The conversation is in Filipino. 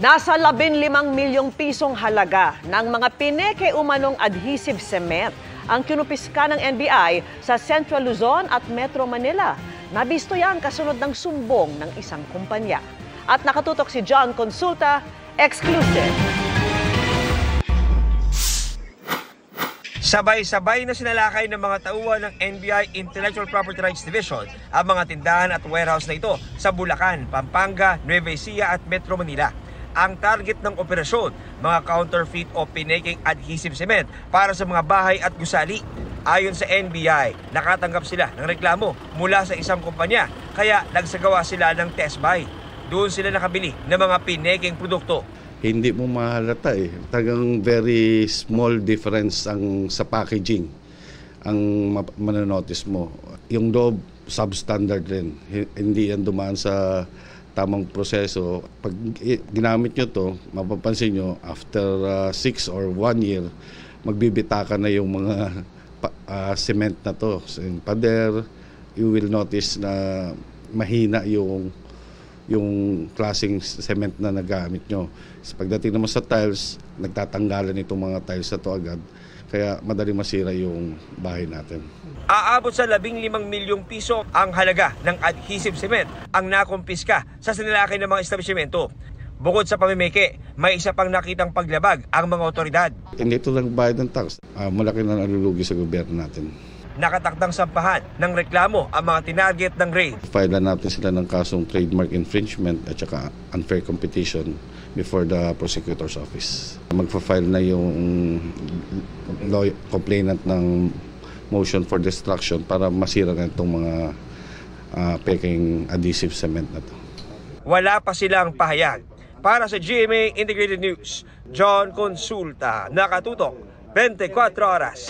Nasa 15 milyong pisong halaga ng mga pineke umanong adhesive cement ang kinupiska ng NBI sa Central Luzon at Metro Manila. Nabisto yan kasunod ng sumbong ng isang kumpanya. At nakatutok si John Consulta, exclusive. Sabay-sabay na sinalakay ng mga tauhan ng NBI Intellectual Property Rights Division ang mga tindahan at warehouse na ito sa Bulacan, Pampanga, Nueva Ecija at Metro Manila. Ang target ng operasyon, mga counterfeit o pinaking adhesive cement para sa mga bahay at gusali. Ayon sa NBI, nakatanggap sila ng reklamo mula sa isang kumpanya, kaya nagsagawa sila ng test buy. Doon sila nakabili ng mga pinaking produkto. Hindi mo mahalata eh. Tagang very small difference ang sa packaging ang mananotice mo. Yung loob, substandard rin. Hindi yan dumaan sa tamang proseso. Pag ginamit nyo to, mapapansin nyo, after 6 or 1 year, magbibitaka na yung mga cement na to. So, yung pader, you will notice na mahina yung klaseng cement na nagamit nyo. So, pagdating naman sa tiles, nagtatanggalan itong mga tiles na to agad. Kaya madaling masira yung bahay natin. Aabot sa 15 milyong piso ang halaga ng adhesive cement ang nakumpiska sa sinalakay ng mga establishmento. Bukod sa pamimiki, may isa pang nakitang paglabag ang mga otoridad. Hindi ito lang bayad ng tax. Malaki na nalulugi sa gobyerno natin. Nakatakdang sampahan ng reklamo ang mga tinarget ng raid. File natin sila ng kasong trademark infringement at saka unfair competition before the prosecutor's office. Magpa-file na yung complainant ng motion for destruction para masira na itong mga peking adhesive cement na to. Wala pa silang pahayag. Para sa GMA Integrated News, John Consulta, nakatutok 24 oras.